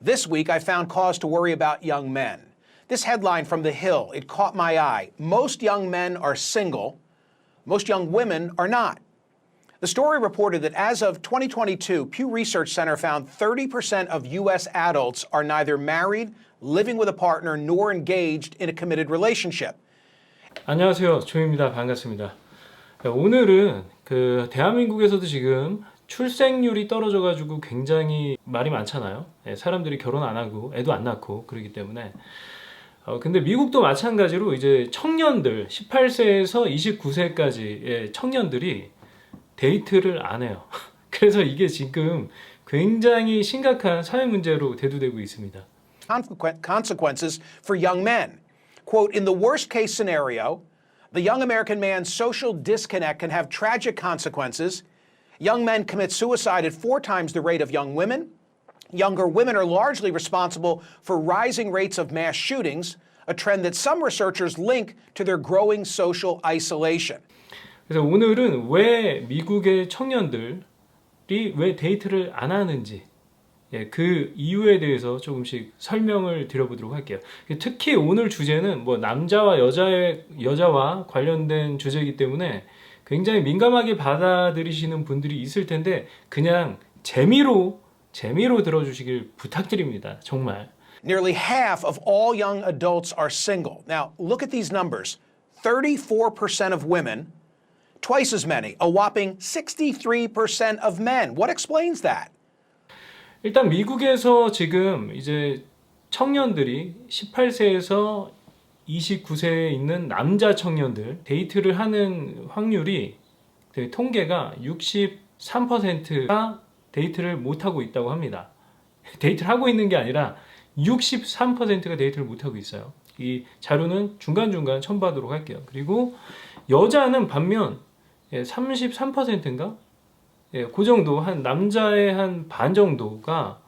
This week, I found cause to worry about young men. This headline from The Hill, it caught my eye. Most young men are single. Most young women are not. The story reported that as of 2022, Pew Research Center found 30% of U.S. adults are neither married, living with a partner, nor engaged in a committed relationship. 안녕하세요, 조입니다. 반갑습니다. 오늘은 대한민국에서도 지금 출생률이 떨어져가지고 굉장히 말이 많잖아요. 사람들이 결혼 안 하고 애도 안 낳고 그러기 때문에. 근데 미국도 마찬가지로 이제 청년들 18세에서 29세까지의 청년들이 데이트를 안 해요. 그래서 이게 지금 굉장히 심각한 사회 문제로 대두되고 있습니다. Consequences for young men. Quote, in the worst case scenario, the young American man's social disconnect can have tragic consequences. Young men commit suicide at 4 times the rate of young women. Younger women are largely responsible for rising rates of mass shootings, a trend that some researchers link to their growing social isolation. 그래서 오늘은 왜 미국의 청년들이 왜 데이트를 안 하는지 그 이유에 대해서 조금씩 설명을 드려보도록 할게요. 특히 오늘 주제는 뭐 남자와 여자와 관련된 주제이기 때문에 굉장히 민감하게 받아들이시는 분들이 있을 텐데 그냥 재미로 들어주시길 부탁드립니다. 정말. Nearly half of all young adults are single. Now, look at these numbers. 34% of women, twice as many, a whopping 63% of men. What explains that? 일단 미국에서 지금 이제 청년들이 18세에서 29세에 있는 남자 청년들 데이트를 하는 확률이 통계가 63%가 데이트를 못하고 있다고 합니다. 데이트를 하고 있는 게 아니라 63%가 데이트를 못하고 있어요. 이 자료는 중간중간 첨부하도록 할게요. 그리고 여자는 반면 33%인가? 그 정도, 한 남자의 한 반 정도가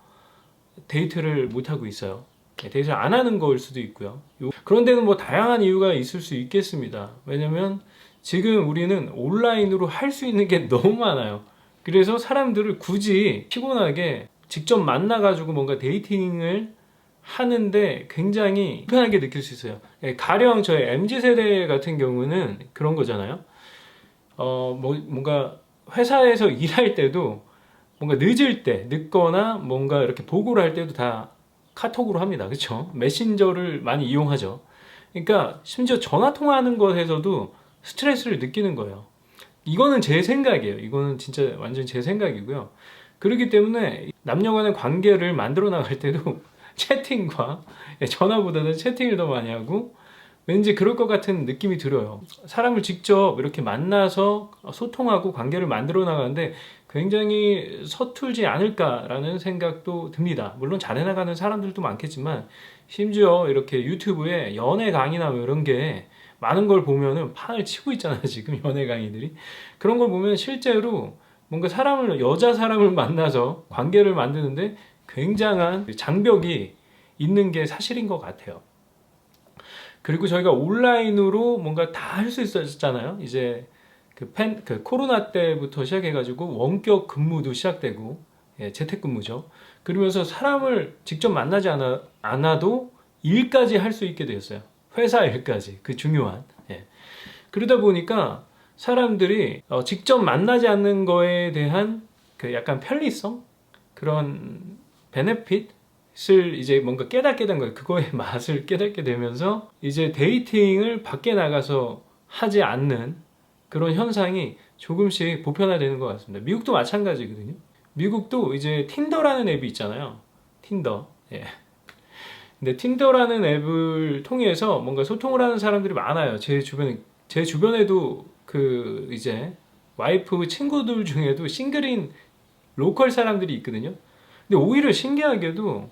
데이트를 못하고 있어요. 데이트를 안 하는 거일 수도 있고요. 그런 데는 뭐 다양한 이유가 있을 수 있겠습니다. 왜냐면 지금 우리는 온라인으로 할 수 있는 게 너무 많아요. 그래서 사람들을 굳이 피곤하게 직접 만나가지고 뭔가 데이팅을 하는데 굉장히 불편하게 느낄 수 있어요. 가령 저희 MZ세대 같은 경우는 그런 거잖아요. 뭔가 회사에서 일할 때도 뭔가 늦거나 뭔가 이렇게 보고를 할 때도 다 카톡으로 합니다. 그렇죠? 메신저를 많이 이용하죠. 그러니까 심지어 전화 통화하는 것에서도 스트레스를 느끼는 거예요. 이거는 제 생각이에요. 이거는 진짜 완전 제 생각이고요. 그렇기 때문에 남녀 간의 관계를 만들어 나갈 때도 채팅과 전화보다는 채팅을 더 많이 하고 왠지 그럴 것 같은 느낌이 들어요. 사람을 직접 이렇게 만나서 소통하고 관계를 만들어 나가는데 굉장히 서툴지 않을까라는 생각도 듭니다. 물론 잘해나가는 사람들도 많겠지만 심지어 이렇게 유튜브에 연애 강의나 뭐 이런 게 많은 걸 보면은 판을 치고 있잖아요. 지금 연애 강의들이. 그런 걸 보면 실제로 뭔가 여자 사람을 만나서 관계를 만드는데 굉장한 장벽이 있는 게 사실인 것 같아요. 그리고 저희가 온라인으로 뭔가 다 할 수 있었잖아요. 이제 코로나 때부터 시작해가지고 원격 근무도 시작되고, 재택근무죠. 그러면서 사람을 직접 만나지 않아도 일까지 할 수 있게 되었어요. 회사 일까지. 그 중요한. 그러다 보니까 사람들이 직접 만나지 않는 거에 대한 그 약간 편리성? 그런 베네핏을 이제 뭔가 깨닫게 된 거예요. 그거의 맛을 깨닫게 되면서 이제 데이팅을 밖에 나가서 하지 않는 그런 현상이 조금씩 보편화되는 것 같습니다. 미국도 마찬가지거든요. 미국도 이제 틴더라는 앱이 있잖아요. 틴더. 근데 틴더라는 앱을 통해서 뭔가 소통을 하는 사람들이 많아요. 제 주변에도 이제 와이프 친구들 중에도 싱글인 로컬 사람들이 있거든요. 근데 오히려 신기하게도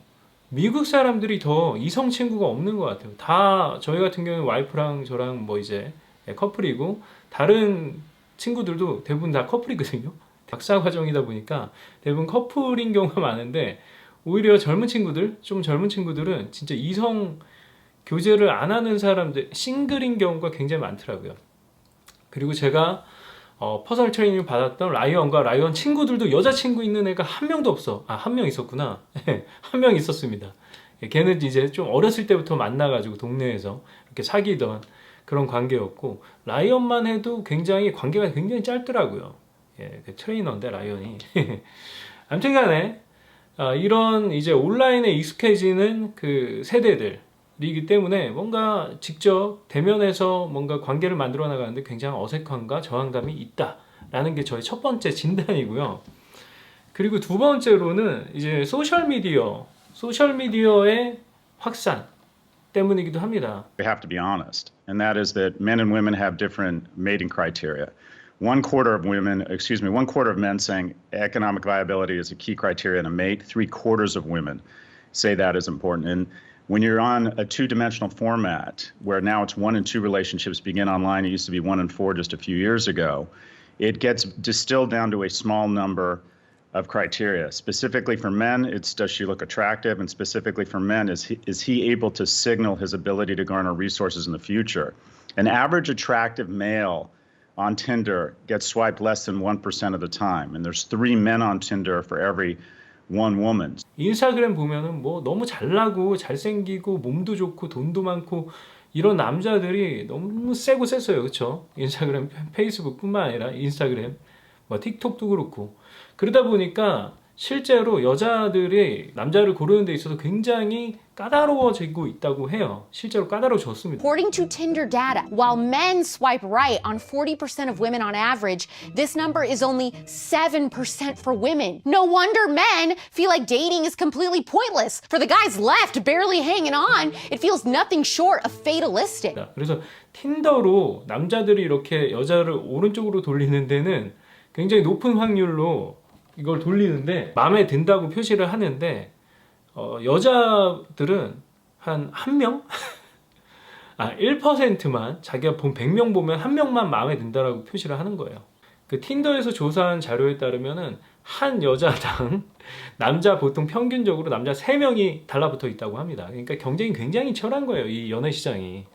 미국 사람들이 더 이성 친구가 없는 것 같아요. 다 저희 같은 경우는 와이프랑 저랑 뭐 이제 커플이고 다른 친구들도 대부분 다 커플이거든요. 박사 과정이다 보니까 대부분 커플인 경우가 많은데 오히려 좀 젊은 친구들은 진짜 이성 교제를 안 하는 사람들, 싱글인 경우가 굉장히 많더라고요. 그리고 제가 퍼스널 트레이닝 받았던 라이언과 라이언 친구들도 여자친구 있는 애가 한 명도 없어. 아, 한 명 있었구나. 한 명 있었습니다. 걔는 이제 좀 어렸을 때부터 만나가지고 동네에서 이렇게 사귀던 그런 관계였고, 라이언만 해도 굉장히 관계가 굉장히 짧더라고요. 예, 그 트레이너인데 라이언이. 아무튼 간에 이런 이제 온라인에 익숙해지는 그 세대들이기 때문에 뭔가 직접 대면에서 뭔가 관계를 만들어 나가는데 굉장히 어색함과 저항감이 있다라는 게 저의 첫 번째 진단이고요. 그리고 두 번째로는 이제 소셜미디어의 확산 때문이기도 합니다. We have to be honest, and that is that men and women have different mating criteria. One quarter of men saying economic viability is a key criteria in a mate. 3/4 of women say that is important. And when you're on a two-dimensional format, where now it's 1 and 2 relationships begin online, it used to be 1 and 4 just a few years ago, it gets distilled down to a small number of criteria. Specifically for men, it's does she look attractive, and specifically for men, is he able to signal his ability to garner resources in the future? An average attractive male on Tinder gets swiped less than 1% of the time, and there's 3 men on Tinder for every 1 woman. 인스타그램 보면은 뭐 너무 잘나고 잘생기고 몸도 좋고 돈도 많고 이런 남자들이 너무 세고 셌어요. 그렇죠? 인스타그램, 페이스북뿐만 아니라 인스타그램, 뭐 틱톡도 그렇고. 그러다 보니까 실제로 여자들이 남자를 고르는 데 있어서 굉장히 까다로워지고 있다고 해요. 실제로 까다로워졌습니다. According to Tinder data, while men swipe right on 40% of women on average, this number is only 7% for women. No wonder men feel like dating is completely pointless. For the guys left barely hanging on, it feels nothing short of fatalistic. 그래서 틴더로 남자들이 이렇게 여자를 오른쪽으로 돌리는 데는 굉장히 높은 확률로 이걸 돌리는데 마음에 든다고 표시를 하는데 여자들은 한 1명? 1%만 자기가 본 100명 보면 1명만 마음에 든다라고 표시를 하는 거예요. 그 틴더에서 조사한 자료에 따르면은 한 여자당 남자 보통 평균적으로 남자 3명이 달라붙어 있다고 합니다. 그러니까 경쟁이 굉장히 치열한 거예요, 이 연애 시장이.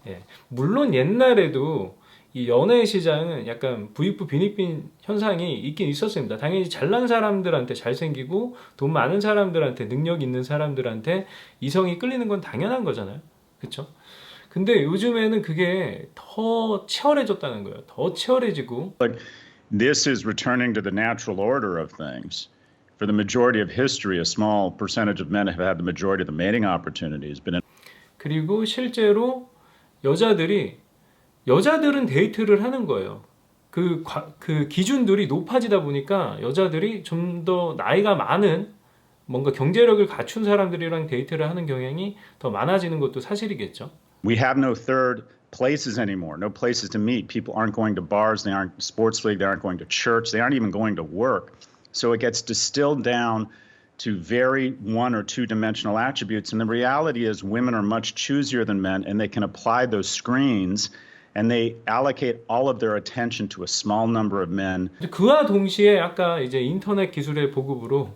예. 물론 옛날에도 이 연애 시장은 약간 부익부 빈익빈 현상이 있긴 있었습니다. 당연히 잘난 사람들한테 잘생기고 돈 많은 사람들한테 능력 있는 사람들한테 이성이 끌리는 건 당연한 거잖아요. 그렇죠? 근데 요즘에는 그게 더 치열해졌다는 거예요. 더 치열해지고. This is returning to the natural order of things. For the majority of history, a small percentage of men have had the majority of the mating opportunities. 그리고 실제로 여자들은 데이트를 하는 거예요. 그 기준들이 높아지다 보니까 여자들이 좀 더 나이가 많은 뭔가 경제력을 갖춘 사람들이랑 데이트를 하는 경향이 더 많아지는 것도 사실이겠죠. We have no third places anymore, no places to meet. People aren't going to bars, they aren't sports league, they aren't going to church, they aren't even going to work. So it gets distilled down to very 1 or 2 dimensional attributes. And the reality is women are much choosier than men, and they can apply those screens and they allocate all of their attention to a small number of men. 그와 동시에 아까 이제 인터넷 기술의 보급으로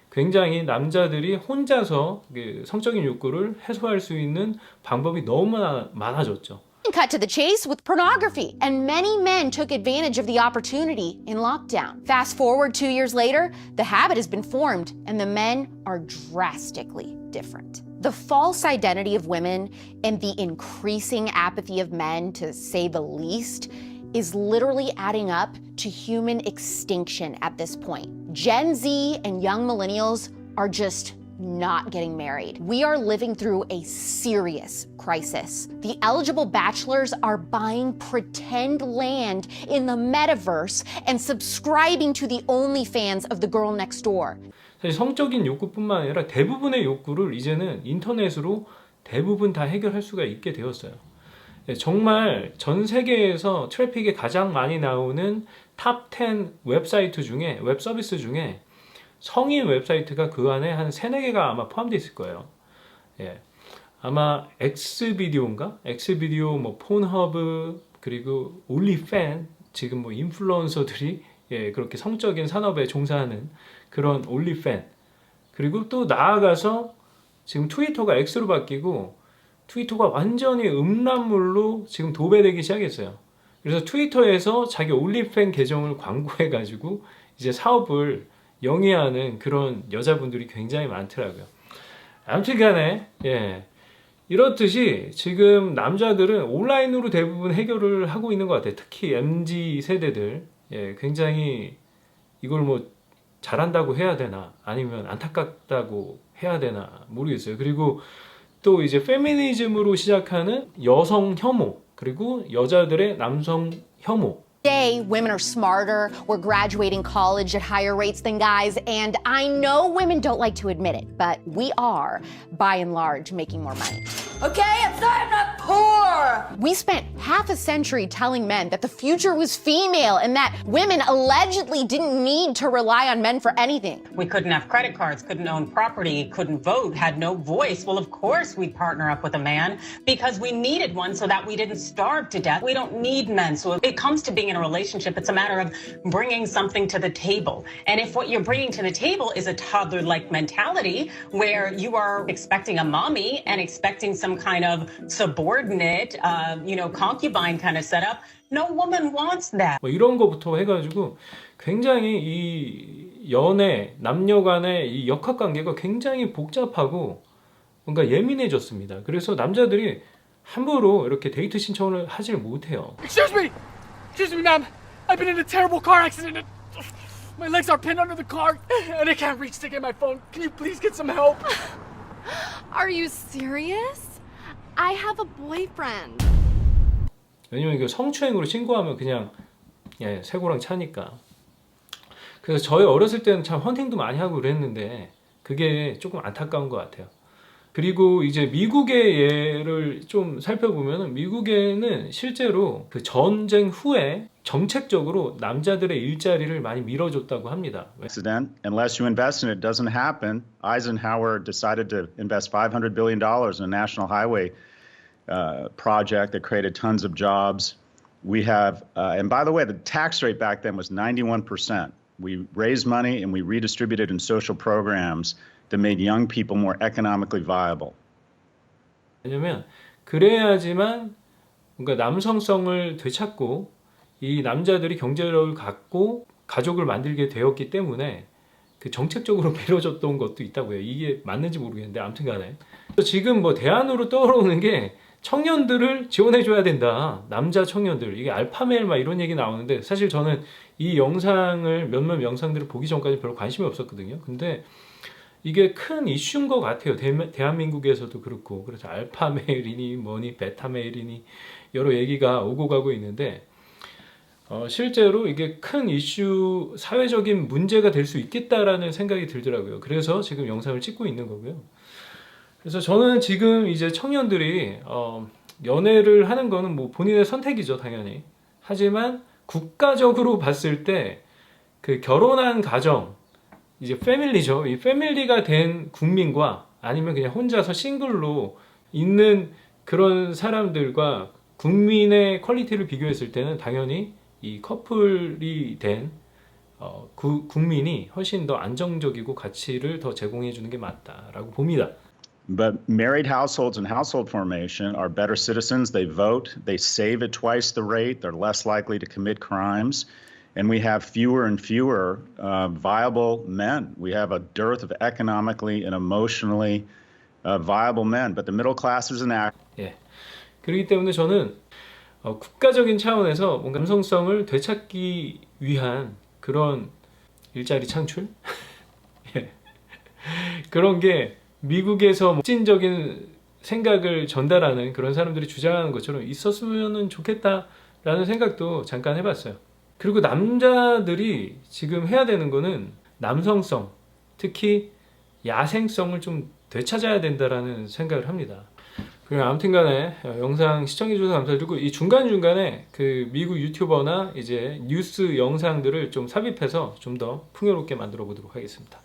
굉장히 남자들이 혼자서 성적인 욕구를 해소할 수 있는 방법이 너무 많아졌죠. Cut to the chase with pornography, and many men took advantage of the opportunity in lockdown. Fast forward 2 years later, the habit has been formed, and the men are drastically different. The false identity of women and the increasing apathy of men, to say the least, is literally adding up to human extinction at this point. Gen Z and young millennials are just not getting married. We are living through a serious crisis. The eligible bachelors are buying pretend land in the metaverse and subscribing to the OnlyFans of the girl next door. 사실 성적인 욕구뿐만 아니라 대부분의 욕구를 이제는 인터넷으로 대부분 다 해결할 수가 있게 되었어요. 정말 전 세계에서 트래픽이 가장 많이 나오는 탑 10 웹사이트 중에, 웹 서비스 중에 성인 웹사이트가 그 안에 한 3-4개가 아마 포함되어 있을 거예요. 아마 엑스비디오인가? 엑스비디오, 뭐 폰허브, 그리고 올리팬, 지금 뭐 인플루언서들이 그렇게 성적인 산업에 종사하는 그런 올리팬, 그리고 또 나아가서 지금 트위터가 X로 바뀌고 트위터가 완전히 음란물로 지금 도배되기 시작했어요. 그래서 트위터에서 자기 올리팬 계정을 광고해가지고 이제 사업을 영위하는 그런 여자분들이 굉장히 많더라고요. 아무튼간에 예, 이렇듯이 지금 남자들은 온라인으로 대부분 해결을 하고 있는 것 같아요. 특히 MZ 세대들 예, 굉장히 이걸 뭐 잘한다고 해야 되나 아니면 안타깝다고 해야 되나 모르겠어요. 그리고 또 이제 페미니즘으로 시작하는 여성 혐오 그리고 여자들의 남성 혐오. Today, women are smarter, we're graduating college at higher rates than guys, and I know women don't like to admit it, but we are, by and large, making more money. Okay, it's not, I'm not poor. We spent half a century telling men that the future was female and that women allegedly didn't need to rely on men for anything. We couldn't have credit cards, couldn't own property, couldn't vote, had no voice. Well, of course we'd partner up with a man because we needed one so that we didn't starve to death. We don't need men. So if it comes to being in a relationship, it's a matter of bringing something to the table. And if what you're bringing to the table is a toddler-like mentality where you are expecting a mommy and expecting some kind of subordinate, concubine kind of setup, no woman wants that. 뭐 이런 거부터 해가지고 굉장히 이 연애, 남녀 간의 이 역학관계가 굉장히 복잡하고 뭔가 예민해졌습니다. 그래서 남자들이 함부로 이렇게 데이트 신청을 하질 못해요. Excuse me, ma'am. I've been in a terrible car accident. My legs are pinned under the car, and I can't reach to get my phone. Can you please get some help? Are you serious? I have a boyfriend. 왜냐면 이거 성추행으로 신고하면 그냥 예, 쇠고랑 차니까. 그래서 저희 어렸을 때는 참 헌팅도 많이 하고 그랬는데 그게 조금 안타까운 것 같아요. 그리고 이제 미국의 예를 좀 살펴보면 미국에는 실제로 그 전쟁 후에 정책적으로 남자들의 일자리를 많이 밀어줬다고 합니다. Accident, unless you invest in it, doesn't happen. Eisenhower decided to invest $500 billion in a national highway project that created tons of jobs. We have, and by the way, the tax rate back then was 91%. We raised money and we redistributed in social programs that made young people more economically viable. 왜냐면 그래야지만 뭔가 남성성을 되찾고 이 남자들이 경제력을 갖고 가족을 만들게 되었기 때문에 그 정책적으로 밀어줬던 것도 있다고요. 이게 맞는지 모르겠는데 아무튼 간에 지금 뭐 대안으로 떠오르는 게 청년들을 지원해줘야 된다. 남자 청년들. 이게 알파메일 막 이런 얘기 나오는데 사실 저는 이 영상을 몇몇 영상들을 보기 전까지 별로 관심이 없었거든요. 근데 이게 큰 이슈인 것 같아요. 대한민국에서도 그렇고. 그래서 알파메일이니 뭐니 베타메일이니 여러 얘기가 오고 가고 있는데 실제로 이게 큰 이슈, 사회적인 문제가 될 수 있겠다라는 생각이 들더라고요. 그래서 지금 영상을 찍고 있는 거고요. 그래서 저는 지금 이제 청년들이 연애를 하는 거는 뭐 본인의 선택이죠, 당연히. 하지만 국가적으로 봤을 때 그 결혼한 가정, 이제 패밀리죠. 이 패밀리가 된 국민과 아니면 그냥 혼자서 싱글로 있는 그런 사람들과 국민의 퀄리티를 비교했을 때는 당연히 이 커플이 된 국민이 훨씬 더 안정적이고 가치를 더 제공해 주는 게 맞다라고 봅니다. But married households and household formation are better citizens. They vote. They save at twice the rate. They're less likely to commit crimes. And we have fewer and fewer viable men. We have a dearth of economically and emotionally viable men. But the middle class is an act. 예. 그렇기 때문에 저는 국가적인 차원에서 뭔가 남성성을 되찾기 위한 그런 일자리 창출? 예. 그런 게 미국에서 혁신적인 생각을 전달하는 그런 사람들이 주장하는 것처럼 있었으면 좋겠다라는 생각도 잠깐 해봤어요. 그리고 남자들이 지금 해야 되는 거는 남성성, 특히 야생성을 좀 되찾아야 된다라는 생각을 합니다. 그리고 아무튼 간에 영상 시청해주셔서 감사드리고 이 중간중간에 그 미국 유튜버나 이제 뉴스 영상들을 좀 삽입해서 좀 더 풍요롭게 만들어 보도록 하겠습니다.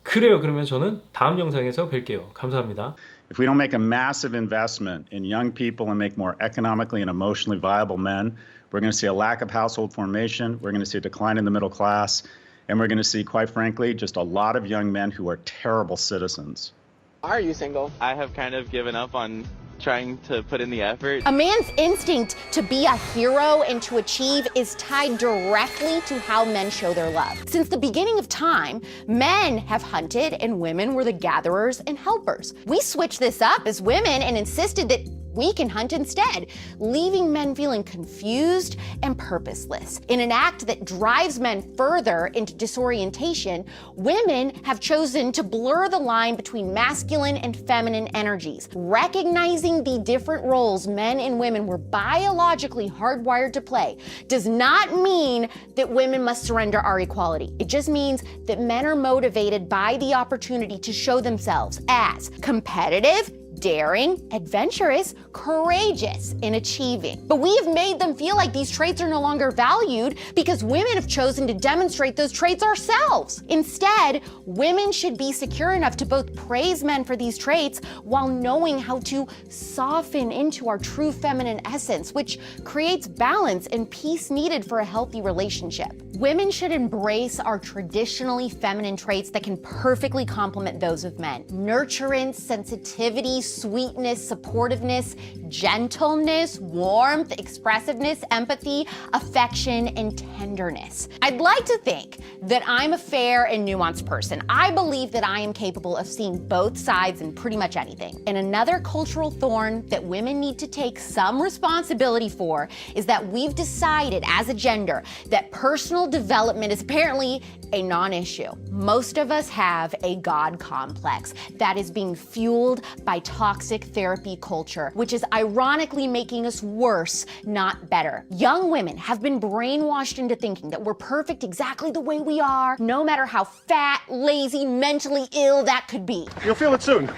그래요. 그러면 저는 다음 영상에서 뵐게요. 감사합니다. If we don't make a massive investment in young people and make more economically and emotionally viable men, we're going to see a lack of household formation, we're going to see a decline in the middle class, and we're going to see, quite frankly, just a lot of young men who are terrible citizens. Why are you single? I have kind of given up on trying to put in the effort. A man's instinct to be a hero and to achieve is tied directly to how men show their love. Since the beginning of time, men have hunted and women were the gatherers and helpers. We switched this up as women and insisted that we can hunt instead, leaving men feeling confused and purposeless. In an act that drives men further into disorientation, women have chosen to blur the line between masculine and feminine energies. Recognizing the different roles men and women were biologically hardwired to play does not mean that women must surrender our equality. It just means that men are motivated by the opportunity to show themselves as competitive, daring, adventurous, courageous in achieving. But we have made them feel like these traits are no longer valued because women have chosen to demonstrate those traits ourselves. Instead, women should be secure enough to both praise men for these traits while knowing how to soften into our true feminine essence, which creates balance and peace needed for a healthy relationship. Women should embrace our traditionally feminine traits that can perfectly complement those of men. Nurturance, sensitivity, sweetness, supportiveness, gentleness, warmth, expressiveness, empathy, affection, and tenderness. I'd like to think that I'm a fair and nuanced person. I believe that I am capable of seeing both sides in pretty much anything. And another cultural thorn that women need to take some responsibility for is that we've decided as a gender that personal development is apparently a non-issue. Most of us have a God complex that is being fueled by toxic therapy culture, which is ironically making us worse, not better. Young women have been brainwashed into thinking that we're perfect exactly the way we are, no matter how fat, lazy, mentally ill that could be. You'll feel it soon.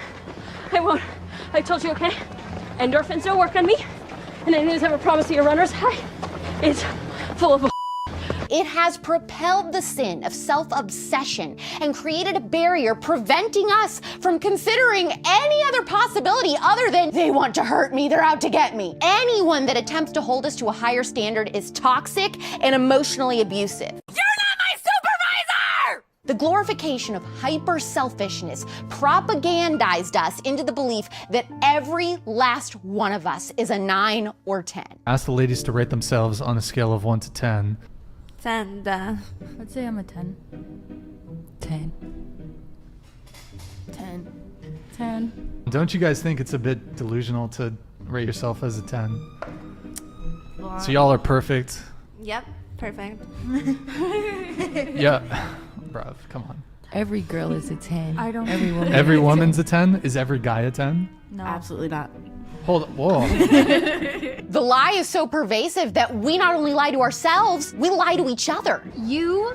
I won't. I told you, okay? Endorphins don't work on me. And anything that's ever promised you a runner's high is full of It has propelled the sin of self-obsession and created a barrier preventing us from considering any other possibility other than they want to hurt me, they're out to get me. Anyone that attempts to hold us to a higher standard is toxic and emotionally abusive. You're not my supervisor! The glorification of hyper-selfishness propagandized us into the belief that every last one of us is a 9 or 10. Ask the ladies to rate themselves on a scale of 1 to 10. 10. I'd say I'm a 10. 10. 10. 10. Don't you guys think it's a bit delusional to rate yourself as a 10? So y'all are perfect. Yep, perfect. Yeah. Bruv, come on. Every girl is a 10. I don't. Every woman. Every woman's a 10? Is every guy a 10? No. Absolutely not. Hold on. Whoa. The lie is so pervasive that we not only lie to ourselves, we lie to each other. You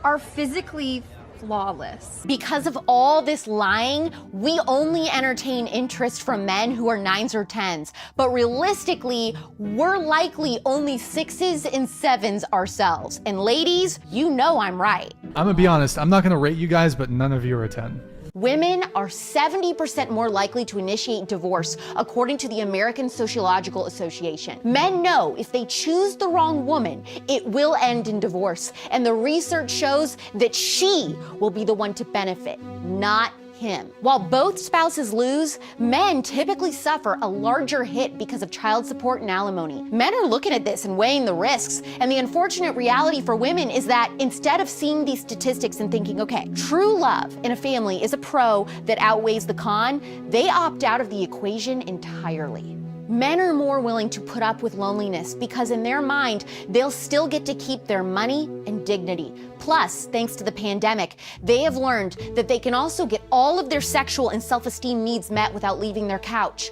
are physically flawless. Because of all this lying, we only entertain interest from men who are 9s or 10s. But realistically, we're likely only 6s and 7s ourselves. And ladies, you know I'm right. I'm gonna be honest. I'm not gonna rate you guys, but none of you are a 10. Women are 70% more likely to initiate divorce, according to the American Sociological Association. Men know if they choose the wrong woman, it will end in divorce. And the research shows that she will be the one to benefit, not him. While both spouses lose, men typically suffer a larger hit because of child support and alimony. Men are looking at this and weighing the risks, and the unfortunate reality for women is that instead of seeing these statistics and thinking, okay, true love in a family is a pro that outweighs the con, they opt out of the equation entirely. Men are more willing to put up with loneliness because in their mind, they'll still get to keep their money and dignity. Plus, thanks to the pandemic, they have learned that they can also get all of their sexual and self-esteem needs met without leaving their couch.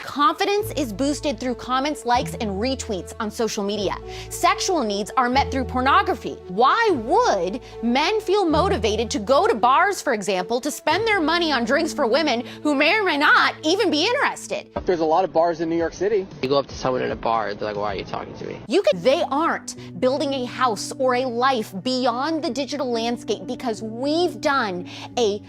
Confidence is boosted through comments, likes, and retweets on social media. Sexual needs are met through pornography. Why would men feel motivated to go to bars, for example, to spend their money on drinks for women who may or may not even be interested? There's a lot of bars in New York City. You go up to someone in a bar, they're like, why are you talking to me? They aren't building a house or a life beyond the digital landscape because we've done a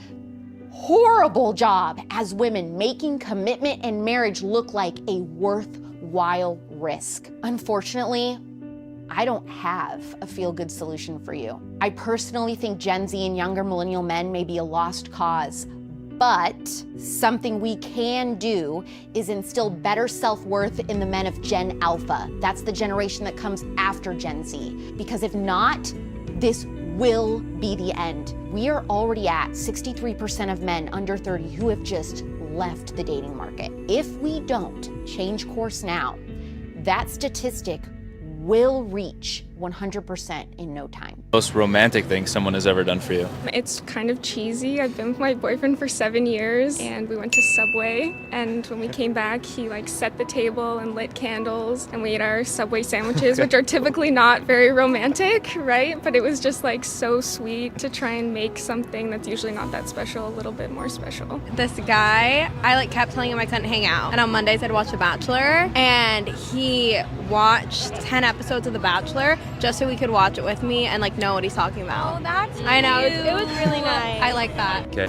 horrible job as women making commitment and marriage look like a worthwhile risk. Unfortunately, I don't have a feel-good solution for you. I personally think Gen Z and younger millennial men may be a lost cause, But something we can do is instill better self-worth in the men of Gen Alpha. That's the generation that comes after Gen Z. Because if not, this will be the end. We are already at 63% of men under 30 who have just left the dating market. If we don't change course now, that statistic will reach 100% in no time. Most romantic thing someone has ever done for you? It's kind of cheesy. I've been with my boyfriend for 7 years and we went to Subway, and when we came back he like set the table and lit candles and we ate our Subway sandwiches, which are typically not very romantic, right? But it was just like so sweet to try and make something that's usually not that special a little bit more special. This guy, I like kept telling him I couldn't hang out. And on Mondays I'd watch The Bachelor, and he watched 10 episodes of The Bachelor just so he could watch it with me and like know what he's talking about. Oh, that's cute. I know, it was really nice. I like that. Okay.